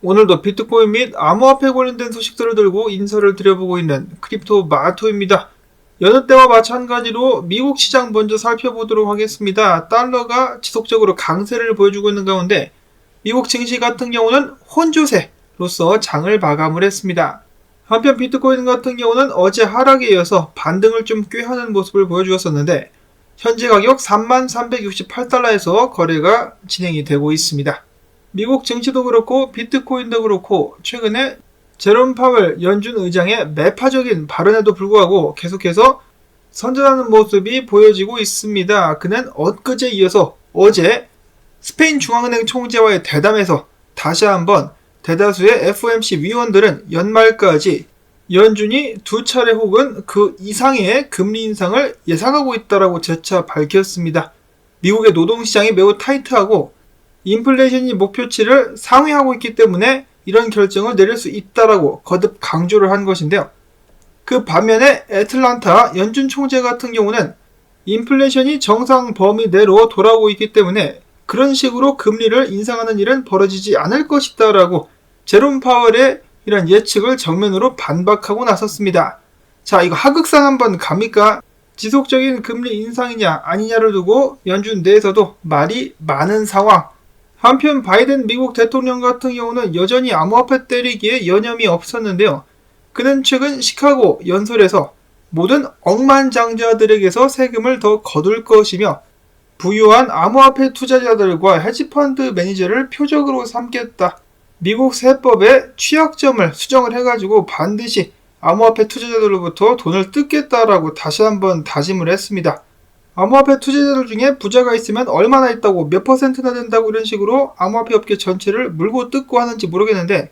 오늘도 비트코인 및 암호화폐 관련된 소식들을 들고 인사를 드려보고 있는 크립토 마토입니다. 여느 때와 마찬가지로 미국 시장 먼저 살펴보도록 하겠습니다. 달러가 지속적으로 강세를 보여주고 있는 가운데 미국 증시 같은 경우는 혼조세로서 장을 마감을 했습니다. 한편 비트코인 같은 경우는 어제 하락에 이어서 반등을 좀 꾀하는 모습을 보여주었었는데 현재 가격 3368달러에서 거래가 진행이 되고 있습니다. 미국 증시도 그렇고 비트코인도 그렇고 최근에 제롬 파웰 연준 의장의 매파적인 발언에도 불구하고 계속해서 선전하는 모습이 보여지고 있습니다. 그는 엊그제 이어서 어제 스페인 중앙은행 총재와의 대담에서 다시 한번 대다수의 FOMC 위원들은 연말까지 연준이 두 차례 혹은 그 이상의 금리 인상을 예상하고 있다라고 재차 밝혔습니다. 미국의 노동시장이 매우 타이트하고 인플레이션이 목표치를 상회하고 있기 때문에 이런 결정을 내릴 수 있다라고 거듭 강조를 한 것인데요. 그 반면에 애틀란타 연준 총재 같은 경우는 인플레이션이 정상 범위 내로 돌아오고 있기 때문에 그런 식으로 금리를 인상하는 일은 벌어지지 않을 것이다라고 제롬 파월의 이런 예측을 정면으로 반박하고 나섰습니다. 자, 이거 하극상 한번 갑니까? 지속적인 금리 인상이냐 아니냐를 두고 연준 내에서도 말이 많은 상황. 한편 바이든 미국 대통령 같은 경우는 여전히 암호화폐 때리기에 여념이 없었는데요. 그는 최근 시카고 연설에서 모든 억만장자들에게서 세금을 더 거둘 것이며 부유한 암호화폐 투자자들과 헤지펀드 매니저를 표적으로 삼겠다. 미국 세법의 취약점을 수정을 해가지고 반드시 암호화폐 투자자들로부터 돈을 뜯겠다라고 다시 한번 다짐을 했습니다. 암호화폐 투자자들 중에 부자가 있으면 얼마나 있다고 몇 퍼센트나 된다고 이런 식으로 암호화폐 업계 전체를 물고 뜯고 하는지 모르겠는데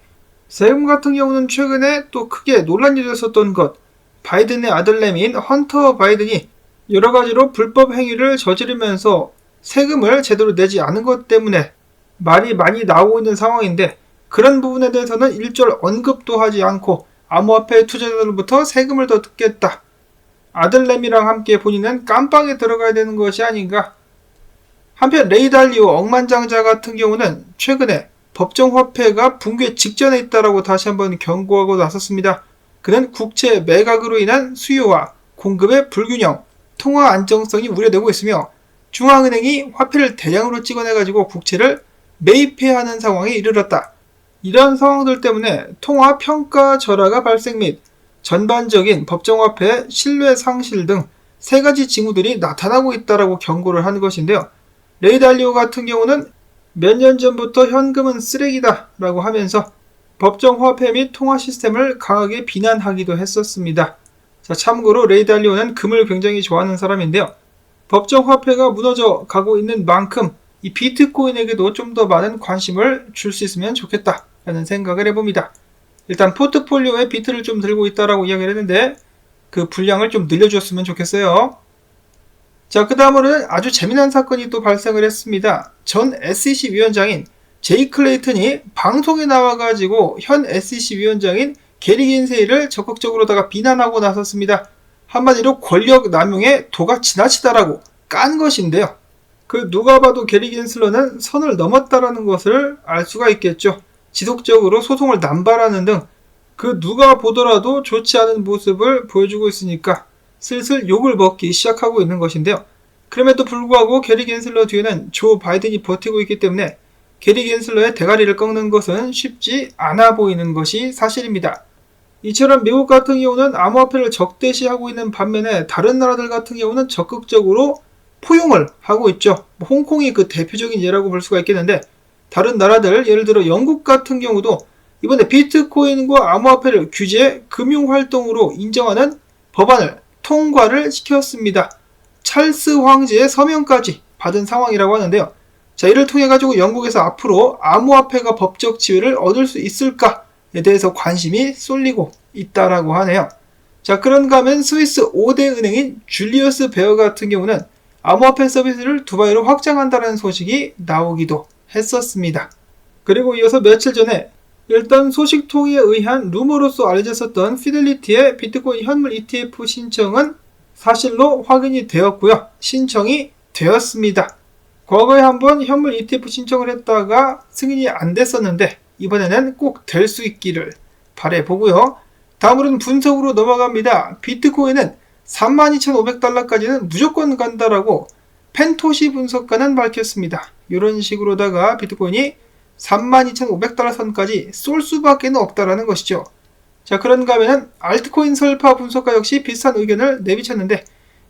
세금 같은 경우는 최근에 또 크게 논란이 됐었던 것, 바이든의 아들내미인 헌터 바이든이 여러 가지로 불법 행위를 저지르면서 세금을 제대로 내지 않은 것 때문에 말이 많이 나오고 있는 상황인데 그런 부분에 대해서는 일절 언급도 하지 않고 암호화폐 투자자들로부터 세금을 더 뜯겠다. 아들내미랑 함께 본인은 깜빵에 들어가야 되는 것이 아닌가. 한편 레이 달리오 억만장자 같은 경우는 최근에 법정화폐가 붕괴 직전에 있다라고 다시 한번 경고하고 나섰습니다. 그는 국채 매각으로 인한 수요와 공급의 불균형, 통화 안정성이 우려되고 있으며 중앙은행이 화폐를 대량으로 찍어내가지고 국채를 매입해야 하는 상황에 이르렀다. 이러한 상황들 때문에 통화 평가 절하가 발생 및 전반적인 법정화폐 신뢰 상실 등 세 가지 징후들이 나타나고 있다라고 경고를 한 것인데요. 레이 달리오 같은 경우는 몇 년 전부터 현금은 쓰레기다 라고 하면서 법정화폐 및 통화 시스템을 강하게 비난하기도 했었습니다. 자, 참고로 레이 달리오는 금을 굉장히 좋아하는 사람인데요. 법정화폐가 무너져 가고 있는 만큼 이 비트코인에게도 좀 더 많은 관심을 줄 수 있으면 좋겠다 라는 생각을 해봅니다. 일단 포트폴리오에 비트를 좀 들고 있다라고 이야기를 했는데 그 분량을 좀 늘려줬으면 좋겠어요. 자, 그 다음으로는 아주 재미난 사건이 또 발생을 했습니다. 전 SEC 위원장인 제이 클레이튼이 방송에 나와가지고 현 SEC 위원장인 게리 겐세이를 적극적으로다가 비난하고 나섰습니다. 한마디로 권력 남용에 도가 지나치다라고 깐 것인데요. 그 누가 봐도 게리 겐슬러는 선을 넘었다라는 것을 알 수가 있겠죠. 지속적으로 소송을 남발하는 등 그 누가 보더라도 좋지 않은 모습을 보여주고 있으니까 슬슬 욕을 먹기 시작하고 있는 것인데요. 그럼에도 불구하고 게리 겐슬러 뒤에는 조 바이든이 버티고 있기 때문에 게리 겐슬러의 대가리를 꺾는 것은 쉽지 않아 보이는 것이 사실입니다. 이처럼 미국 같은 경우는 암호화폐를 적대시하고 있는 반면에 다른 나라들 같은 경우는 적극적으로 포용을 하고 있죠. 홍콩이 그 대표적인 예라고 볼 수가 있겠는데 다른 나라들 예를 들어 영국 같은 경우도 이번에 비트코인과 암호화폐를 규제 금융활동으로 인정하는 법안을 통과를 시켰습니다. 찰스 황제의 서명까지 받은 상황이라고 하는데요. 자, 이를 통해 가지고 영국에서 앞으로 암호화폐가 법적 지위를 얻을 수 있을까에 대해서 관심이 쏠리고 있다라고 하네요. 자, 그런가 하면 스위스 5대 은행인 줄리어스 베어 같은 경우는 암호화폐 서비스를 두바이로 확장한다는 소식이 나오기도 했었습니다. 그리고 이어서 며칠 전에 일단 소식통에 의한 루머로서 알려졌었던 피델리티의 비트코인 현물 ETF 신청은 사실로 확인이 되었고요. 신청이 되었습니다. 과거에 한번 현물 ETF 신청을 했다가 승인이 안 됐었는데 이번에는 꼭 될 수 있기를 바라보고요. 다음으로는 분석으로 넘어갑니다. 비트코인은 32,500달러까지는 무조건 간다라고 펜토시 분석가는 밝혔습니다. 이런 식으로다가 비트코인이 32,500달러 선까지 쏠 수밖에 없다라는 것이죠. 자, 그런가 하면은 알트코인 설파 분석가 역시 비슷한 의견을 내비쳤는데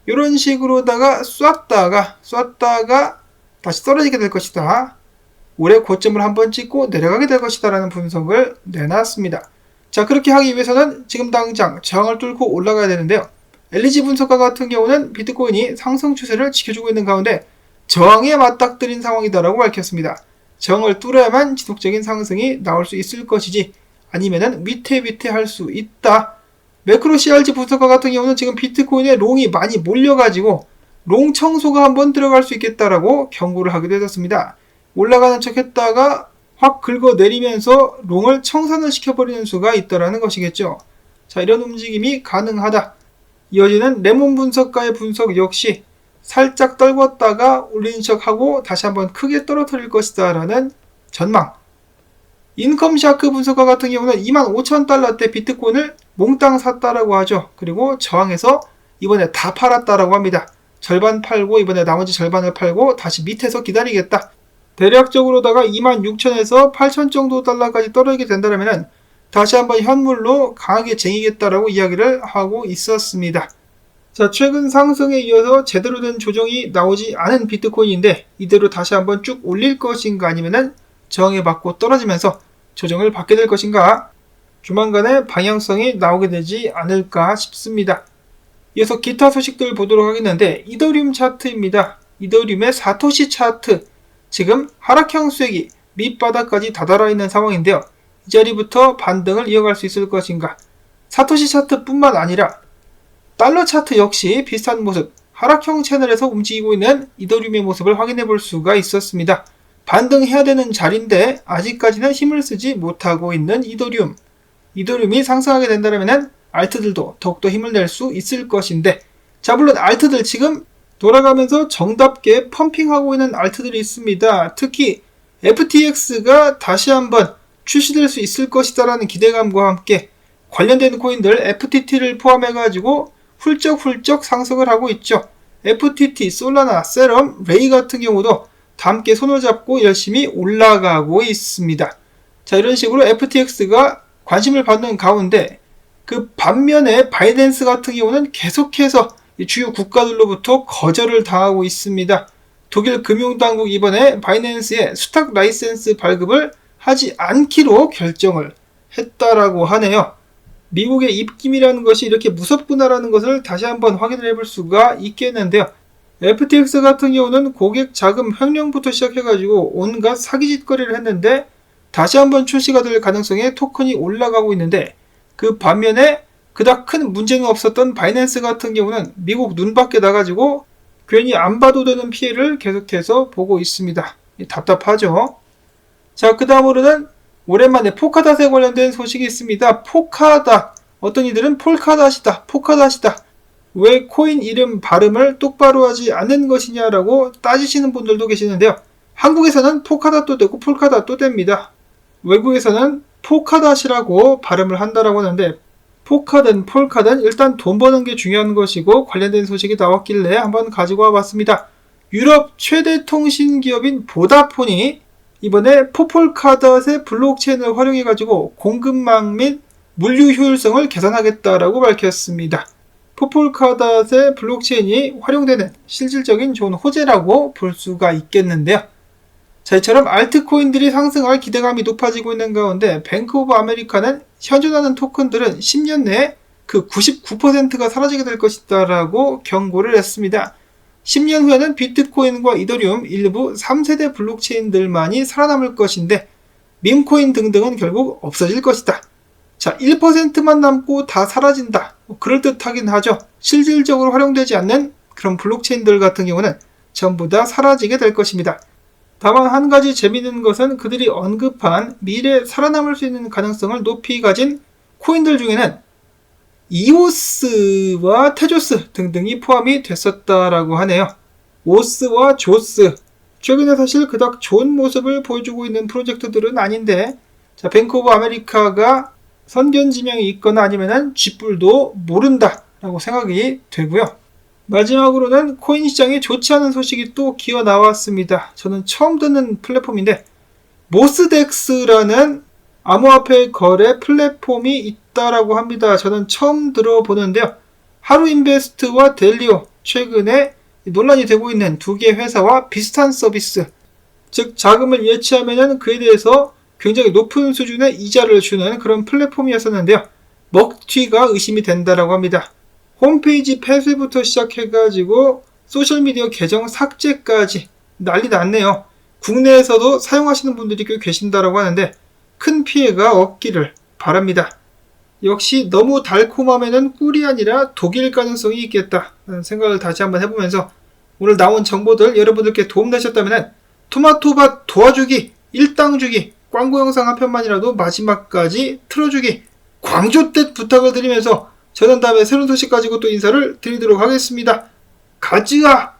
이런 식으로다가 쐈다가 다시 떨어지게 될 것이다. 올해 고점을 한번 찍고 내려가게 될 것이다 라는 분석을 내놨습니다. 자, 그렇게 하기 위해서는 지금 당장 저항을 뚫고 올라가야 되는데요. LG 분석가 같은 경우는 비트코인이 상승 추세를 지켜주고 있는 가운데 저항에 맞닥뜨린 상황이다라고 밝혔습니다. 저항을 뚫어야만 지속적인 상승이 나올 수 있을 것이지 아니면은 위태 할 수 있다. 매크로 CRG 분석가 같은 경우는 지금 비트코인에 롱이 많이 몰려가지고 롱 청소가 한번 들어갈 수 있겠다라고 경고를 하기도 했었습니다. 올라가는 척 했다가 확 긁어내리면서 롱을 청산을 시켜버리는 수가 있다라는 것이겠죠. 자, 이런 움직임이 가능하다. 이어지는 레몬 분석가의 분석 역시 살짝 떨궜다가 올리는 척하고 다시 한번 크게 떨어뜨릴 것이다 라는 전망. 인컴샤크 분석가 같은 경우는 25,000달러대 비트코인을 몽땅 샀다라고 하죠. 그리고 저항해서 이번에 다 팔았다라고 합니다. 절반 팔고 이번에 나머지 절반을 팔고 다시 밑에서 기다리겠다. 대략적으로다가 26,000에서 8,000 정도 달러까지 떨어지게 된다면 다시 한번 현물로 강하게 쟁이겠다라고 이야기를 하고 있었습니다. 자, 최근 상승에 이어서 제대로 된 조정이 나오지 않은 비트코인인데 이대로 다시 한번 쭉 올릴 것인가 아니면은 저항에 맞고 떨어지면서 조정을 받게 될 것인가 조만간에 방향성이 나오게 되지 않을까 싶습니다. 이어서 기타 소식들 보도록 하겠는데 이더리움 차트입니다. 이더리움의 사토시 차트 지금 하락형 수익이 밑바닥까지 다다라 있는 상황인데요. 이 자리부터 반등을 이어갈 수 있을 것인가. 사토시 차트뿐만 아니라 달러 차트 역시 비슷한 모습 하락형 채널에서 움직이고 있는 이더리움의 모습을 확인해 볼 수가 있었습니다. 반등해야 되는 자리인데 아직까지는 힘을 쓰지 못하고 있는 이더리움. 이더리움이 상승하게 된다면 알트들도 더욱더 힘을 낼 수 있을 것인데 자, 물론 알트들 지금 돌아가면서 정답게 펌핑하고 있는 알트들이 있습니다. 특히 FTX가 다시 한번 출시될 수 있을 것이다 라는 기대감과 함께 관련된 코인들 FTT를 포함해가지고 훌쩍 상승을 하고 있죠. FTT, 솔라나, 세럼, 레이 같은 경우도 다 함께 손을 잡고 열심히 올라가고 있습니다. 자, 이런 식으로 FTX가 관심을 받는 가운데 그 반면에 바이낸스 같은 경우는 계속해서 주요 국가들로부터 거절을 당하고 있습니다. 독일 금융당국 이번에 바이낸스의 수탁 라이센스 발급을 하지 않기로 결정을 했다라고 하네요. 미국의 입김이라는 것이 이렇게 무섭구나라는 것을 다시 한번 확인을 해볼 수가 있겠는데요. FTX 같은 경우는 고객 자금 횡령부터 시작해가지고 온갖 사기짓거리를 했는데 다시 한번 출시가 될 가능성에 토큰이 올라가고 있는데 그 반면에 그닥 큰 문제는 없었던 바이낸스 같은 경우는 미국 눈 밖에 나가지고 괜히 안 봐도 되는 피해를 계속해서 보고 있습니다. 답답하죠. 자, 그 다음으로는 오랜만에 포카닷에 관련된 소식이 있습니다. 포카닷. 어떤 이들은 포카닷이다. 왜 코인 이름 발음을 똑바로 하지 않는 것이냐라고 따지시는 분들도 계시는데요. 한국에서는 포카닷도 되고 폴카닷도 됩니다. 외국에서는 포카닷이라고 발음을 한다라고 하는데 포카든 폴카든 일단 돈 버는 게 중요한 것이고 관련된 소식이 나왔길래 한번 가지고 와봤습니다. 유럽 최대 통신 기업인 보다폰이 이번에 포폴카닷의 블록체인을 활용해가지고 공급망 및 물류 효율성을 개선하겠다라고 밝혔습니다. 포폴카닷의 블록체인이 활용되는 실질적인 좋은 호재라고 볼 수가 있겠는데요. 자, 이처럼 알트코인들이 상승할 기대감이 높아지고 있는 가운데 뱅크 오브 아메리카는 현존하는 토큰들은 10년 내에 그 99%가 사라지게 될 것이다 라고 경고를 했습니다. 10년 후에는 비트코인과 이더리움 일부 3세대 블록체인들만이 살아남을 것인데 밈코인 등등은 결국 없어질 것이다. 자, 1%만 남고 다 사라진다. 그럴듯하긴 하죠. 실질적으로 활용되지 않는 그런 블록체인들 같은 경우는 전부 다 사라지게 될 것입니다. 다만 한 가지 재미있는 것은 그들이 언급한 미래에 살아남을 수 있는 가능성을 높이 가진 코인들 중에는 이오스와 테조스 등등이 포함이 됐었다라고 하네요. 오스와 조스, 최근에 사실 그닥 좋은 모습을 보여주고 있는 프로젝트들은 아닌데 자, 뱅크 오브 아메리카가 선견 지명이 있거나 아니면은 쥐뿔도 모른다 라고 생각이 되고요. 마지막으로는 코인 시장에 좋지 않은 소식이 또 기어 나왔습니다. 저는 처음 듣는 플랫폼인데 모스덱스라는 암호화폐 거래 플랫폼이 있다라고 합니다. 저는 처음 들어보는데요. 하루인베스트와 델리오, 최근에 논란이 되고 있는 두 개의 회사와 비슷한 서비스, 즉 자금을 예치하면 그에 대해서 굉장히 높은 수준의 이자를 주는 그런 플랫폼이었었는데요. 먹튀가 의심이 된다라고 합니다. 홈페이지 폐쇄부터 시작해가지고 소셜미디어 계정 삭제까지 난리 났네요. 국내에서도 사용하시는 분들이 꽤 계신다라고 하는데 큰 피해가 없기를 바랍니다. 역시 너무 달콤하면은 꿀이 아니라 독일 가능성이 있겠다 라는 생각을 다시 한번 해보면서 오늘 나온 정보들 여러분들께 도움되셨다면 토마토밭 도와주기, 일당 주기, 광고 영상 한 편만이라도 마지막까지 틀어주기, 광조댓 부탁을 드리면서 저는 다음에 새로운 소식 가지고 또 인사를 드리도록 하겠습니다. 가즈아!